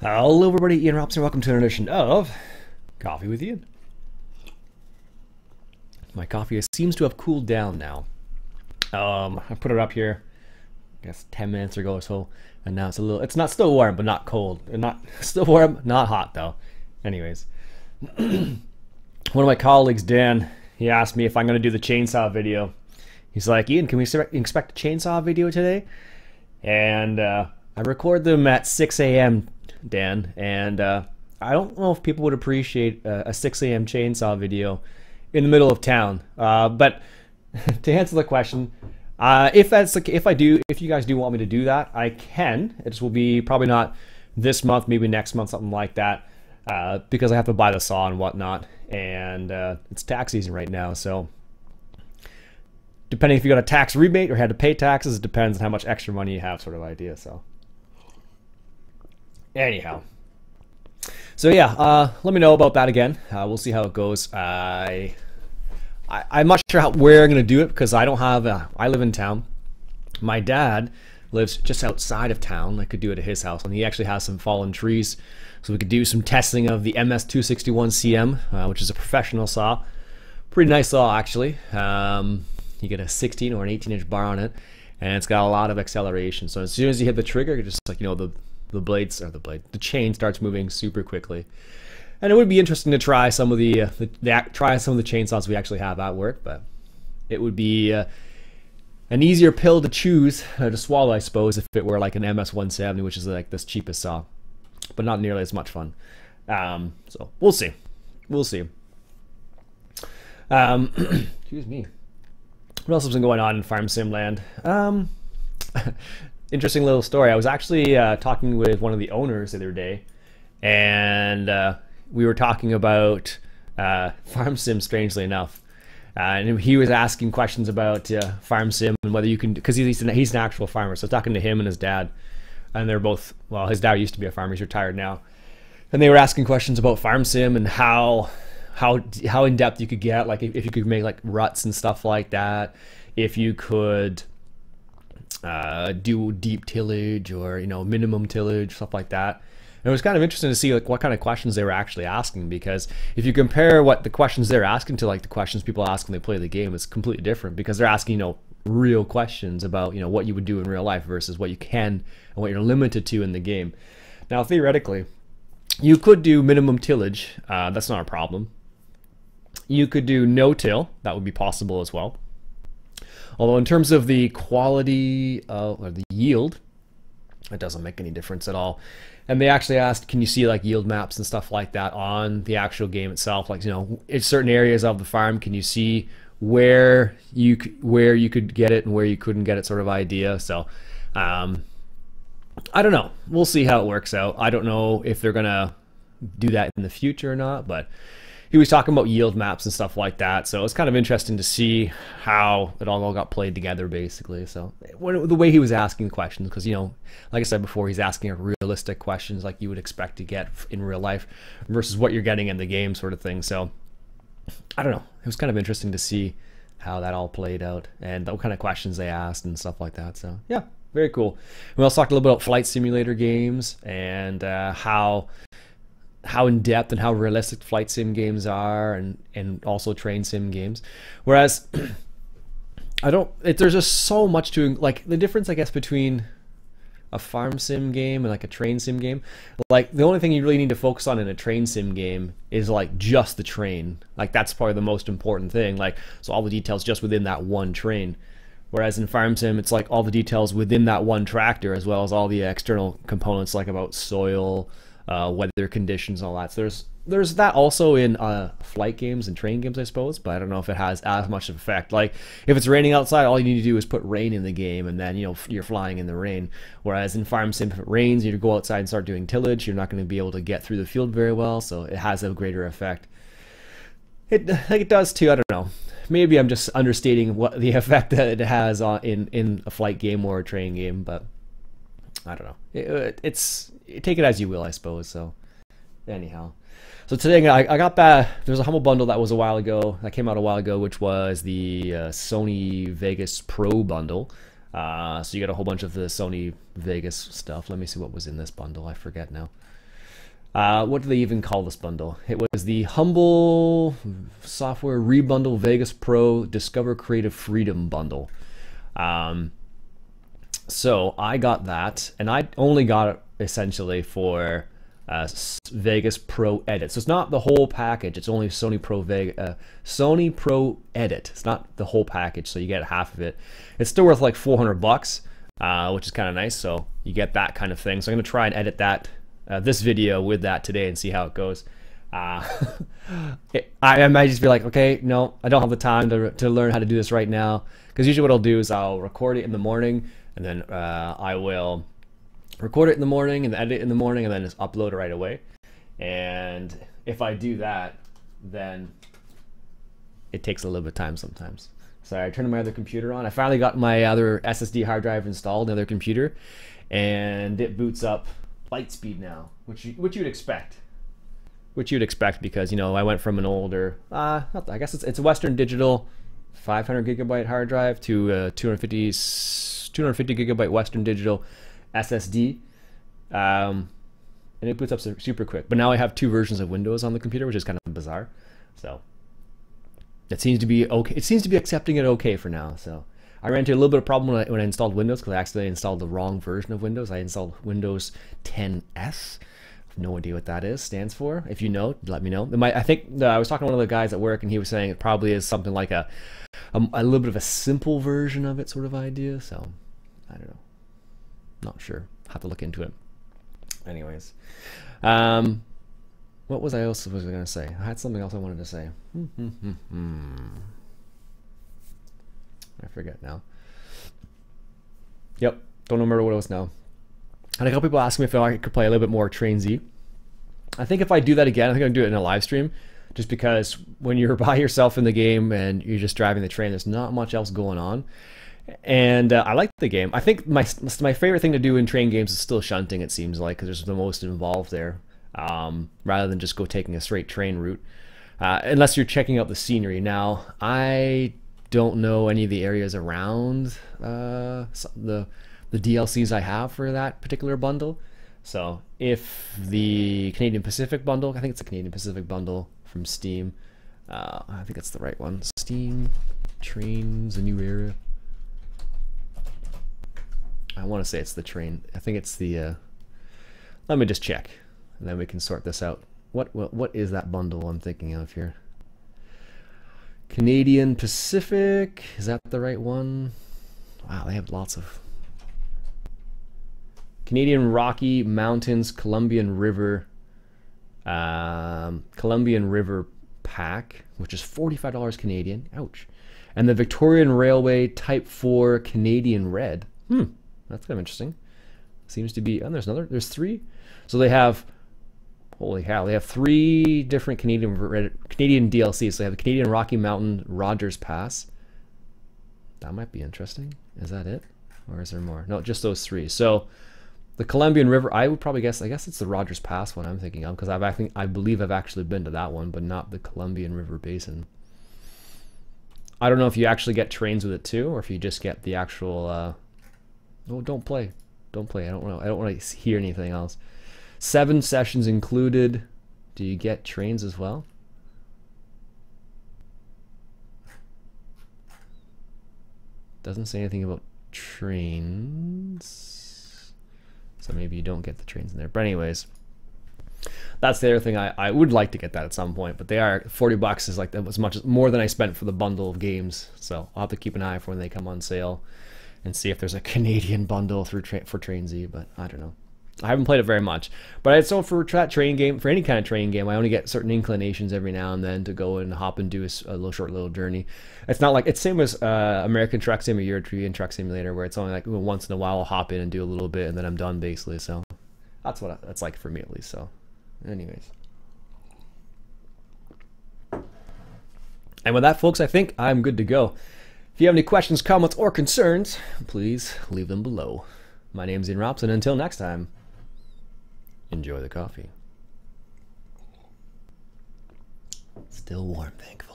Hello everybody, Ian Robson. Welcome to another edition of Coffee with Ian. My coffee seems to have cooled down now. I put it up here, I guess 10 minutes ago or so, and now it's not still warm, but not cold. And not still warm, not hot though. Anyways, one of my colleagues, Dan, he asked me if I'm going to do the chainsaw video. He's like, Ian, can we expect a chainsaw video today? And I record them at 6 a.m. Dan, and I don't know if people would appreciate a 6 a.m. chainsaw video in the middle of town. But to answer the question, if you guys do want me to do that, I can. It will be probably not this month, maybe next month, something like that, because I have to buy the saw and whatnot, and it's tax season right now, so depending if you got a tax rebate or had to pay taxes, it depends on how much extra money you have, sort of idea. So anyhow, so yeah, let me know about that again. We'll see how it goes. I'm not sure where I'm going to do it because I don't have I live in town. My dad lives just outside of town. I could do it at his house, and he actually has some fallen trees, so we could do some testing of the MS261CM, which is a professional saw. Pretty nice saw, actually. You get a 16 or an 18-inch bar on it, and it's got a lot of acceleration. So as soon as you hit the trigger, just like, you know, the chain starts moving super quickly. And it would be interesting to try some of the chainsaws we actually have at work, but it would be an easier pill to choose to swallow, I suppose, if it were like an MS170, which is like this cheapest saw, but not nearly as much fun. So we'll see. We'll see. Excuse me. What else has been going on in Farm Sim land? Interesting little story. I was actually talking with one of the owners the other day, and we were talking about Farm Sim, strangely enough. And he was asking questions about Farm Sim and whether you can, because he's an actual farmer. So talking to him and his dad, and they're both, well, his dad used to be a farmer, he's retired now. And they were asking questions about Farm Sim and how in depth you could get, like if you could make like ruts and stuff like that, if you could do deep tillage or, you know, minimum tillage, stuff like that. And it was kind of interesting to see like what kind of questions they were actually asking, because if you compare what the questions they're asking to like the questions people ask when they play the game, it's completely different, because they're asking, you know, real questions about, you know, what you would do in real life versus what you can and what you're limited to in the game. Now theoretically, you could do minimum tillage, that's not a problem. You could do no-till, that would be possible as well. Although in terms of the quality or the yield, it doesn't make any difference at all. And they actually asked, can you see like yield maps and stuff like that on the actual game itself? Like, you know, in certain areas of the farm, can you see where you could get it and where you couldn't get it, sort of idea. So I don't know. We'll see how it works out. I don't know if they're gonna do that in the future or not, but he was talking about yield maps and stuff like that, so it's kind of interesting to see how it all got played together, basically. So the way he was asking questions, because, you know, like I said before, he's asking realistic questions like you would expect to get in real life versus what you're getting in the game, sort of thing. So I don't know. It was kind of interesting to see how that all played out and what kind of questions they asked and stuff like that. So yeah, very cool. We also talked a little bit about flight simulator games and how in depth and how realistic flight sim games are, and also train sim games. Whereas there's just so much to, like, the difference, I guess, between a farm sim game and like a train sim game. Like, the only thing you really need to focus on in a train sim game is like just the train. Like, that's probably the most important thing. Like, so all the details just within that one train. Whereas in farm sim, it's like all the details within that one tractor, as well as all the external components, like about soil, weather conditions, all that. So there's that also in flight games and train games, I suppose, but I don't know if it has as much of an effect. Like, if it's raining outside, all you need to do is put rain in the game, and then, you know, you're flying in the rain. Whereas in farm sim, if it rains, you go outside and start doing tillage, you're not going to be able to get through the field very well, so it has a greater effect. It does too. I don't know. Maybe I'm just understating what the effect that it has in a flight game or a train game, but I don't know. Take it as you will, I suppose. So anyhow, so today I got back. There's a Humble Bundle that was a while ago, that came out a while ago, which was the Sony Vegas Pro bundle. So you got a whole bunch of the Sony Vegas stuff. Let me see what was in this bundle. I forget now. What do they even call this bundle? It was the Humble Software Rebundle Vegas Pro Discover Creative Freedom bundle. So I got that, and I only got it essentially for Vegas Pro Edit. So it's not the whole package. It's only Sony Pro Edit. It's not the whole package, so you get half of it. It's still worth like $400, which is kind of nice. So you get that kind of thing. So I'm gonna try and edit that this video with that today and see how it goes. I might just be like, okay, no, I don't have the time to learn how to do this right now, because usually what I'll do is I'll record it in the morning, and then I will record it in the morning and edit it in the morning and then just upload it right away. And if I do that, then it takes a little bit of time sometimes. So I turned my other computer on. I finally got my other SSD hard drive installed in the other computer, and it boots up light speed now, which you'd expect. Which you'd expect, because, you know, I went from an older, I guess it's a Western Digital 500 gigabyte hard drive to 250 gigabyte Western Digital SSD, and it boots up super quick. But now I have two versions of Windows on the computer, which is kind of bizarre. So it seems to be okay. It seems to be accepting it okay for now. So I ran into a little bit of problem when I installed Windows, because I accidentally installed the wrong version of Windows. I installed Windows 10S. No idea what that stands for. If you know, let me know. I think I was talking to one of the guys at work, and he was saying it probably is something like a little bit of a simple version of it, sort of idea. So I don't know. Not sure. Have to look into it. Anyways, what was I gonna say? I had something else I wanted to say. I forget now. Yep, don't remember what it was now. And a couple people asked me if I could play a little bit more Train Z. I think if I do that again, I think I'm gonna do it in a live stream, just because when you're by yourself in the game and you're just driving the train, there's not much else going on. And I like the game. I think my favorite thing to do in train games is still shunting, it seems like, because there's the most involved there, rather than just taking a straight train route, unless you're checking out the scenery. Now, I don't know any of the areas around the DLCs I have for that particular bundle. So if the Canadian Pacific bundle, I think it's a Canadian Pacific bundle from Steam, I think it's the right one. Steam Trains, a new area. I want to say it's the train. I think it's the. Let me just check, and then we can sort this out. What is that bundle I'm thinking of here? Canadian Pacific, is that the right one? Wow, they have lots of. Canadian Rocky Mountains Columbian River pack, which is $45 Canadian. Ouch. And the Victorian Railway Type 4 Canadian Red. That's kind of interesting. Seems to be, and there's three. So they have, holy cow, they have three different Canadian DLCs. So they have the Canadian Rocky Mountain Rogers Pass. That might be interesting. Is that it? Or is there more? No, just those three. So the Columbian River, I would probably guess, I guess it's the Rogers Pass one I'm thinking of, because I believe I've actually been to that one, but not the Columbian River Basin. I don't know if you actually get trains with it too, or if you just get the actual, oh, don't play. I don't want to hear anything else. 7 sessions included. Do you get trains as well? Doesn't say anything about trains. So maybe you don't get the trains in there. But anyways, that's the other thing. I would like to get that at some point, but they are $40 is like as much as more than I spent for the bundle of games. So I'll have to keep an eye for when they come on sale and see if there's a Canadian bundle for Train Z, but I don't know. I haven't played it very much, but so for that train game, for any kind of train game, I only get certain inclinations every now and then to go and hop and do a short little journey. It's not like, it's same as American Truck Sim or European Truck Simulator, where it's only like once in a while I'll hop in and do a little bit and then I'm done basically. So that's what that's like for me at least. So anyways. And with that, folks, I think I'm good to go. If you have any questions, comments, or concerns, please leave them below. My name's Ian Robson, and until next time, enjoy the coffee. Still warm, thankfully.